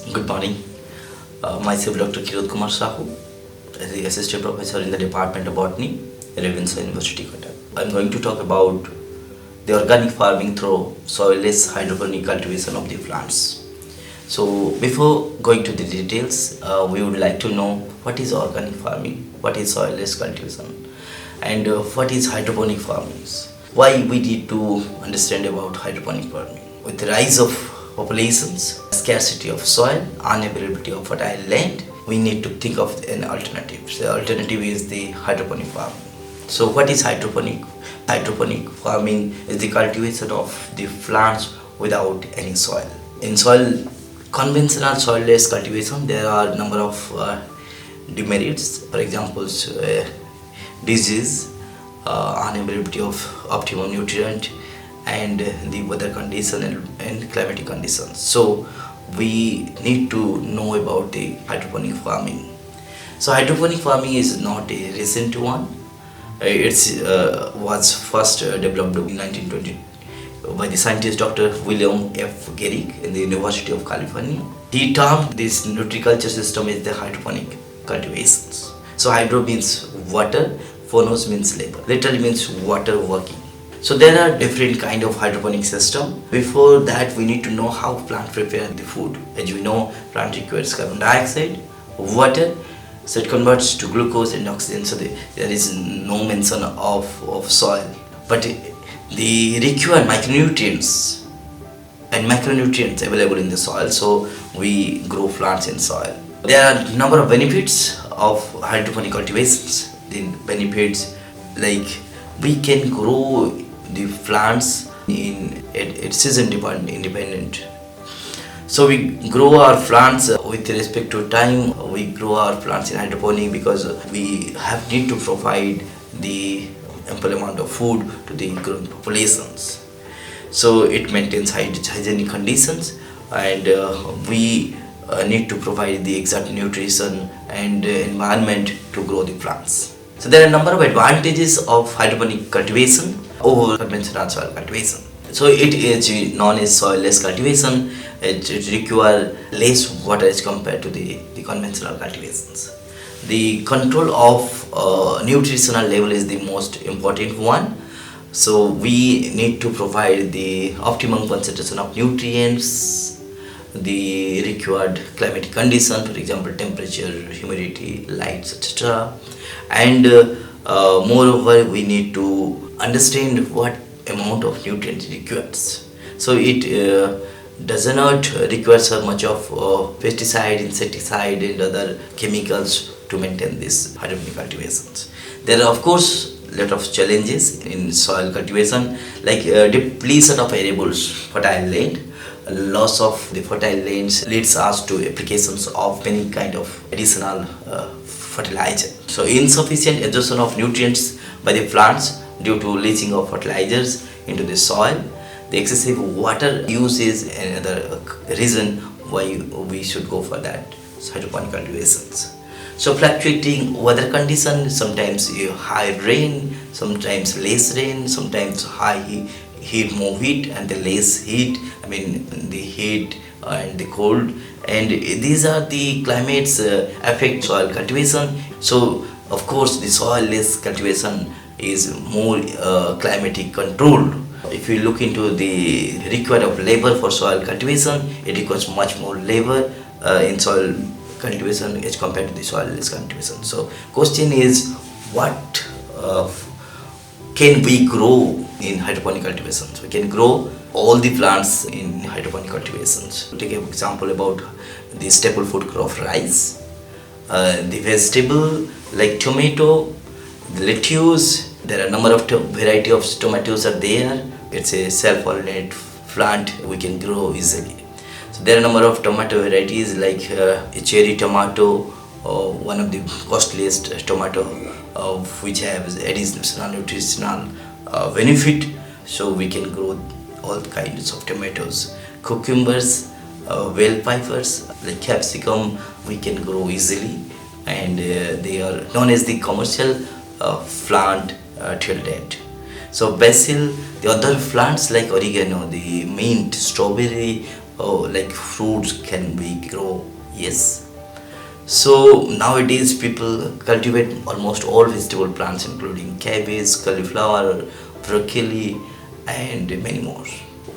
Good morning. Myself Dr. Khirod Kumar Sahoo, the Assistant Professor in the Department of Botany, Ravenshaw University, Cuttack. I'm going to talk about the organic farming through soilless hydroponic cultivation of the plants. So, before going to the details, we would like to know what is organic farming, what is soilless cultivation, and what is hydroponic farming. Why we need to understand about hydroponic farming. With the rise of populations, scarcity of soil, unavailability of fertile land, we need to think of an alternative. The alternative is the hydroponic farming. So what is hydroponic? Hydroponic farming is the cultivation of the plants without any soil. In conventional soilless cultivation, there are a number of demerits. For example, disease, unavailability of optimum nutrient, and the weather condition and climatic conditions. So we need to know about the hydroponic farming. So hydroponic farming is not a recent one. It was first developed in 1920 by the scientist Dr. William F. Garrick in the University of California. He termed this nutriculture system as the hydroponic cultivations. So hydro means water, phonos means labor. Literally means water working. So there are different kind of hydroponic system. Before that, we need to know how plant prepare the food. As you know, plant requires carbon dioxide, water, so it converts to glucose and oxygen. So there is no mention of soil. But the required micronutrients and macronutrients available in the soil. So we grow plants in soil. There are a number of benefits of hydroponic cultivations. The benefits like we can grow the plants in season independent. So we grow our plants with respect to time. We grow our plants in hydroponic because we need to provide the ample amount of food to the growing populations. So it maintains hygienic conditions, and we need to provide the exact nutrition and environment to grow the plants. So there are a number of advantages of hydroponic cultivation over conventional soil cultivation. So it is known as soilless cultivation. It requires less water as compared to the conventional cultivations. The control of nutritional level is the most important one. So we need to provide the optimum concentration of nutrients, the required climatic condition, for example temperature, humidity, lights, etc. And moreover, we need to understand what amount of nutrients it requires. So it does not require so much of pesticide, insecticide and other chemicals to maintain this hydroponic cultivations. There are of course lot of challenges in soil cultivation, like depletion of variables, fertile land. Loss of the fertile lands leads us to applications of many kind of additional fertilizer. So insufficient absorption of nutrients by the plants due to leaching of fertilizers into the soil. The excessive water use is another reason why we should go for that hydroponic cultivations. So fluctuating weather conditions, sometimes high rain, sometimes less rain, sometimes high heat, more heat, and the less heat. I mean the heat and the cold, and these are the climates affect soil cultivation. So of course the soilless cultivation is more climatic controlled. If you look into the required of labor for soil cultivation, it requires much more labor in soil cultivation as compared to the soilless cultivation. So question is, what can we grow in hydroponic cultivation? So we can grow all the plants in hydroponic cultivations. Take an example about the staple food crop rice, the vegetable like tomato, the lettuce. There are a number of variety of tomatoes are there. It's a self-pollinated plant we can grow easily. So there are a number of tomato varieties like a cherry tomato, one of the costliest tomato, which has additional nutritional benefit. So we can grow all kinds of tomatoes. Cucumbers, bell peppers like capsicum we can grow easily, and they are known as the commercial plant till date. So basil, the other plants like oregano, the mint, strawberry, like fruits can be grow. Yes. So nowadays people cultivate almost all vegetable plants including cabbage, cauliflower, broccoli and many more.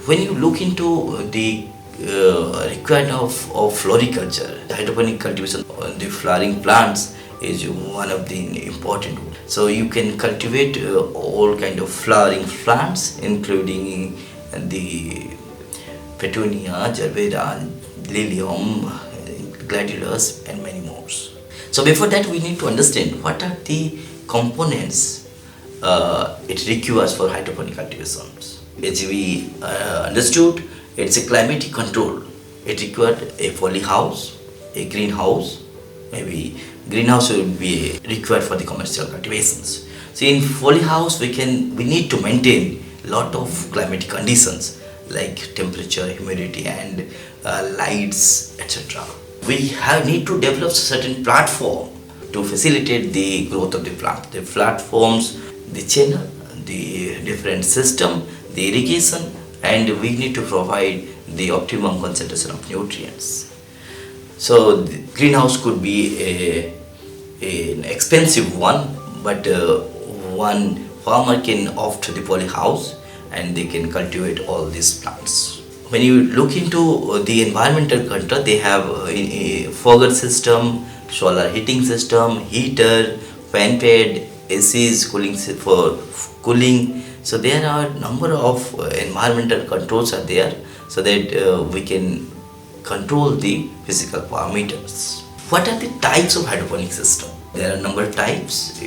When you look into the requirement of floriculture, hydroponic cultivation, the flowering plants is one of the important. So you can cultivate all kind of flowering plants including the petunia, gerbera, lilium, gladiolus and many more. So before that we need to understand what are the components it requires for hydroponic cultivations. As we understood, it's a climatic control. It required a polyhouse, a greenhouse. Maybe greenhouse will be required for the commercial cultivations. So in polyhouse we need to maintain lot of climatic conditions like temperature, humidity and lights, etc. We need to develop certain platform to facilitate the growth of the plant. The platforms, the channel, the different system, the irrigation, and we need to provide the optimum concentration of nutrients. So the greenhouse could be an expensive one, but one farmer can opt to the polyhouse and they can cultivate all these plants. When you look into the environmental control, they have a fogger system, solar heating system, heater, fan pad, ACs, cooling for cooling. So there are number of environmental controls are there, so that we can control the physical parameters. What are the types of hydroponic system? There are number of types: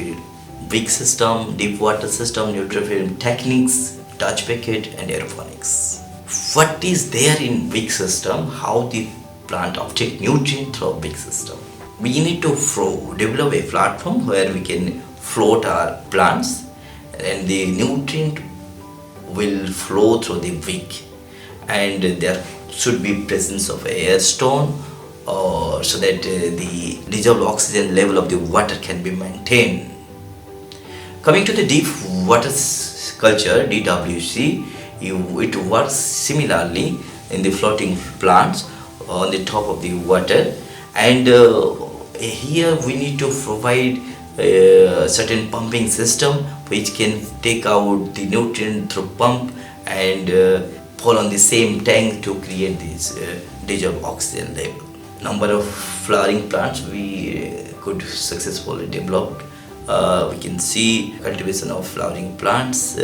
wick system, deep water system, nutrient techniques, Dutch bucket, and aeroponics. What is there in wick system? How the plant uptake nutrient through wick system? We need to develop a platform where we can float our plants, and the nutrient will flow through the wick, and there should be presence of air stone so that the dissolved oxygen level of the water can be maintained. Coming to the deep water culture, DWC, it works similarly in the floating plants on the top of the water, and here we need to provide a certain pumping system which can take out the nutrient through pump and fall on the same tank to create this dissolved oxygen level. Number of flowering plants we could successfully develop. We can see cultivation of flowering plants.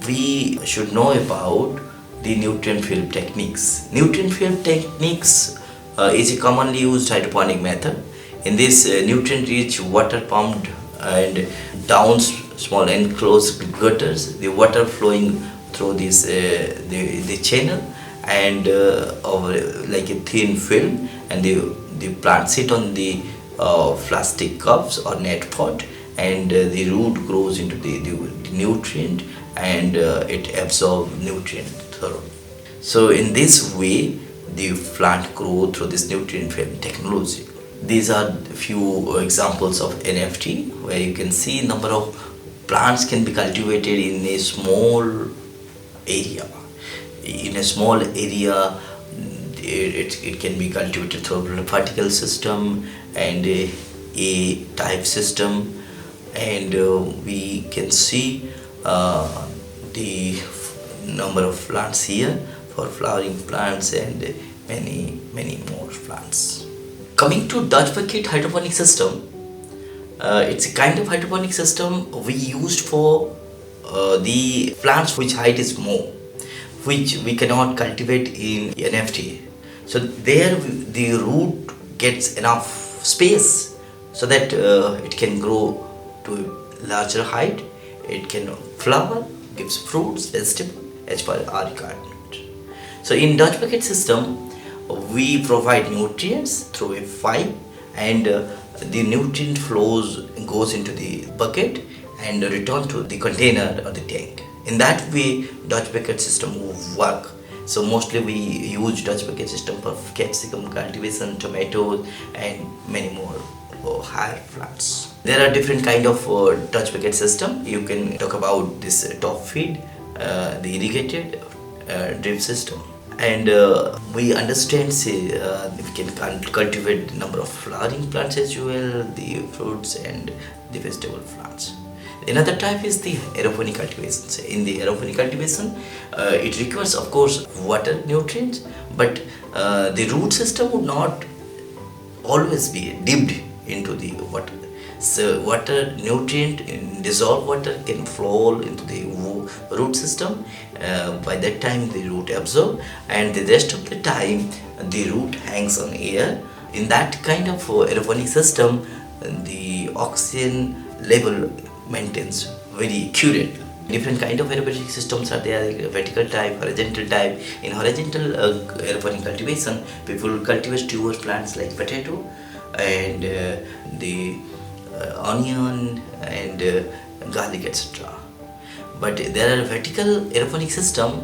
We should know about the nutrient film techniques. Nutrient film techniques is a commonly used hydroponic method. In this nutrient-rich water pumped and down small enclosed gutters, the water flowing through this the channel and over like a thin film, and the plant sit on the plastic cups or net pot, and the root grows into the nutrient and it absorbs nutrient thoroughly. So in this way the plant grow through this nutrient film technology. These are few examples of NFT where you can see number of plants can be cultivated in a small area. In a small area it can be cultivated through a vertical system and a type system, and we can see the number of plants here for flowering plants and many more plants. Coming to Dutch bucket hydroponic system, it's a kind of hydroponic system we used for the plants which height is more, which we cannot cultivate in NFT. So there the root gets enough space so that it can grow to a larger height. It can flower, gives fruits, vegetable as per our requirement. So in Dutch bucket system, we provide nutrients through a pipe, and the nutrient flows goes into the bucket and return to the container or the tank. In that way Dutch bucket system will work. So mostly we use Dutch bucket system for capsicum cultivation, tomatoes and many more higher plants. There are different kind of Dutch bucket system. You can talk about this top feed, the irrigated drip system, And we understand, say, we can cultivate the number of flowering plants as well, the fruits and the vegetable plants. Another type is the aeroponic cultivation. So in the aeroponic cultivation, it requires, of course, water nutrients, but the root system would not always be dipped into the water. So water nutrient in dissolved water can flow into the root system. By that time the root absorb, and the rest of the time the root hangs on air. In that kind of aeroponic system, the oxygen level maintains very accurate. Different kind of aeroponic systems are there, like vertical type, horizontal type. In horizontal aeroponic cultivation, people cultivate tuber plants like potato and the onion and garlic, etc. But there are vertical aeroponic system.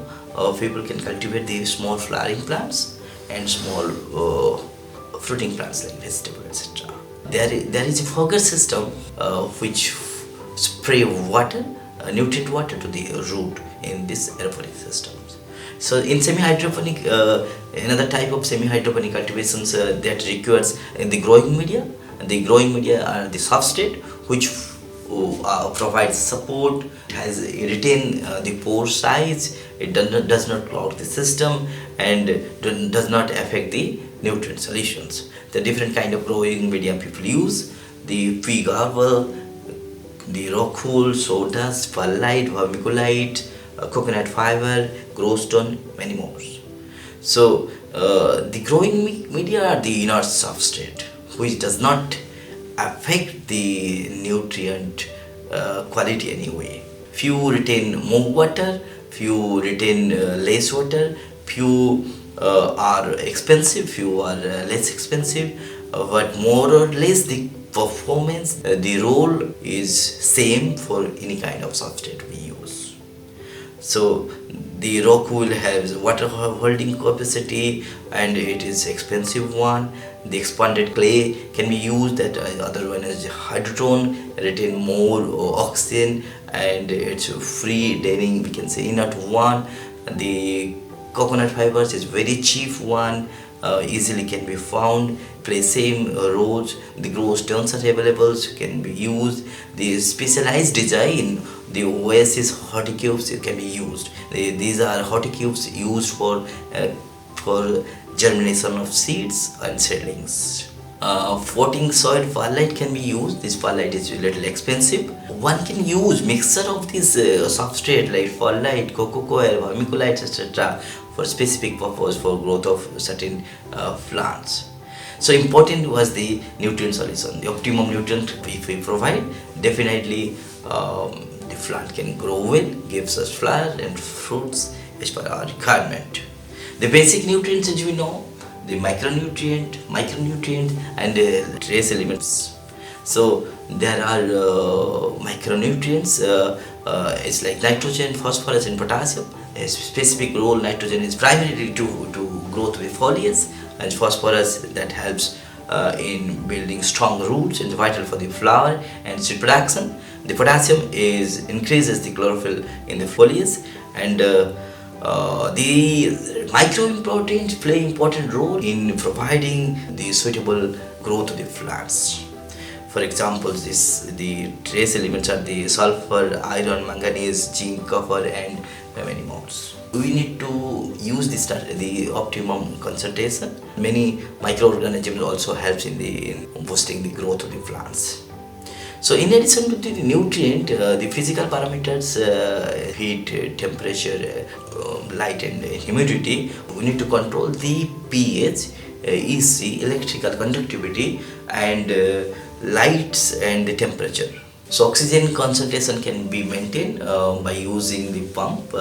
People can cultivate the small flowering plants and small fruiting plants like vegetable, etc. There is a fogger system which spray water, nutrient water to the root in this aeroponic systems. So in semi-hydroponic, another type of semi-hydroponic cultivations that requires the growing media. The growing media are the substrate which provides support. It has retain the pore size. It does not clog the system and does not affect the nutrient solutions. The different kind of growing media people use: the pea garble, the rock wool, sawdust, perlite, vermiculite, coconut fiber, growstone, many more. So the growing media are the inert substrate which does not affect the nutrient quality anyway. Few retain more water, few retain less water, few are expensive, few are less expensive, but more or less the performance, the role is same for any kind of substrate we use. So the rock wool has water holding capacity and it is expensive one. The expanded clay can be used, that other one is hydrotone, retain more oxygen and it's free draining, we can say inert one. The coconut fibers is very cheap one, easily can be found, play same roles. The grow stones are available, so can be used. The specialized design, the Oasis horticubes can be used. These are horticubes used for germination of seeds and seedlings. Floating soil perlite can be used. This perlite is a little expensive. One can use mixture of this substrate like perlite, cocoa coir, vermiculite, etc. for specific purpose for growth of certain plants. So important was the nutrient solution. The optimum nutrient if we provide, definitely the plant can grow well, gives us flowers and fruits as per our requirement. The basic nutrients, as we know, the micronutrient, and trace elements. So there are micronutrients. It's like nitrogen, phosphorus, and potassium. A specific role: nitrogen is primarily to growth of foliage, and phosphorus that helps in building strong roots and vital for the flower and seed production. The potassium increases the chlorophyll in the foliage, and the micronutrients play important role in providing the suitable growth of the plants. For example, the trace elements are the sulfur, iron, manganese, zinc, copper, and many more. We need to use the optimum concentration. Many microorganisms also helps in boosting the growth of the plants. So in addition to the nutrient, the physical parameters, heat, temperature, light and humidity, we need to control the pH, EC, electrical conductivity, and lights and the temperature. So oxygen concentration can be maintained by using the pump,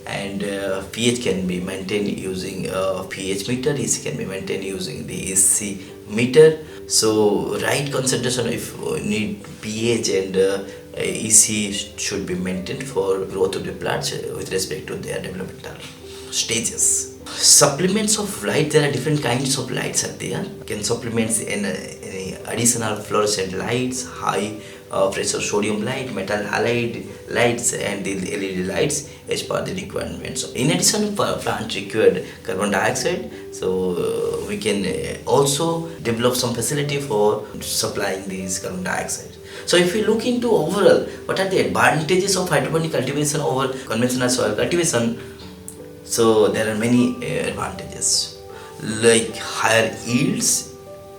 and pH can be maintained using pH meter, EC can be maintained using the EC meter. So right concentration, if we need pH and EC should be maintained for growth of the plants with respect to their developmental stages. Supplements of light, there are different kinds of lights are there. Can supplements in additional fluorescent lights, high pressure sodium light, metal halide lights, and the LED lights as per the requirements. In addition, plant required carbon dioxide, so we can also develop some facility for supplying these carbon dioxide. So if we look into overall, what are the advantages of hydroponic cultivation over conventional soil cultivation? So there are many advantages, like higher yields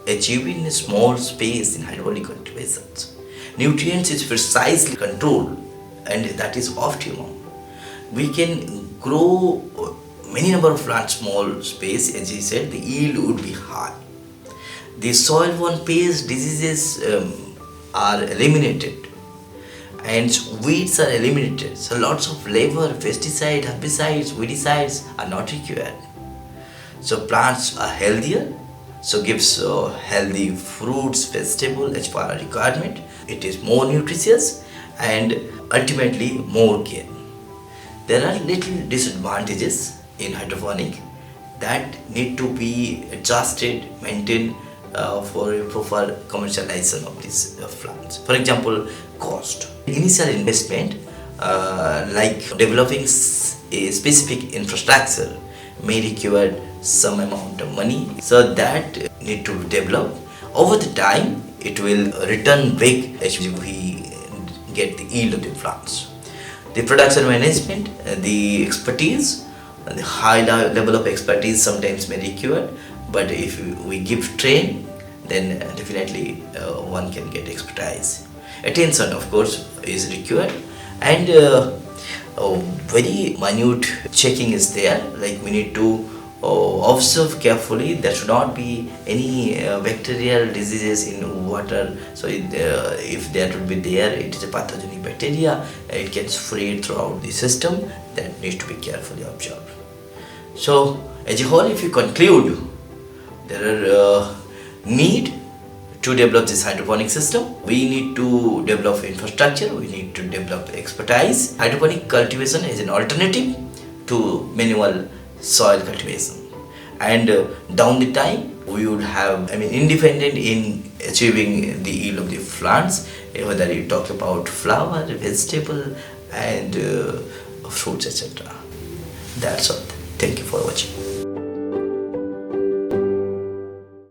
achieved in a small space in hydroponic cultivations. Nutrients is precisely controlled, and that is optimum. We can grow many number of plants small space, as you said, the yield would be high. The soil-borne pest diseases are eliminated, and weeds are eliminated. So lots of labor, pesticide, herbicides, weedicides are not required. So plants are healthier, so gives healthy fruits, vegetable as per our requirement. It is more nutritious and ultimately more care. There are little disadvantages in hydroponic that need to be adjusted, maintained for a proper commercialization of these plants. For example, cost. Initial investment, like developing a specific infrastructure, may require some amount of money, so that need to develop. Over the time, it will return big as we get the yield of the plants. The production management, the expertise, the high level of expertise sometimes may require, but if we give train, then definitely one can get expertise. Attention, of course, is required, and very minute checking is there. Like we need to observe carefully. There should not be any bacterial diseases in water. So if that would be there, it is a pathogenic bacteria. It gets spread throughout the system. That needs to be carefully observed. So as a whole, if you conclude, there are need to develop this hydroponic system. We need to develop infrastructure. We need to develop expertise. Hydroponic cultivation is an alternative to manual soil cultivation, and down the time we would have, independent in achieving the yield of the plants, whether you talk about flower, vegetable, and fruits, etc. That's all. Thank you for watching.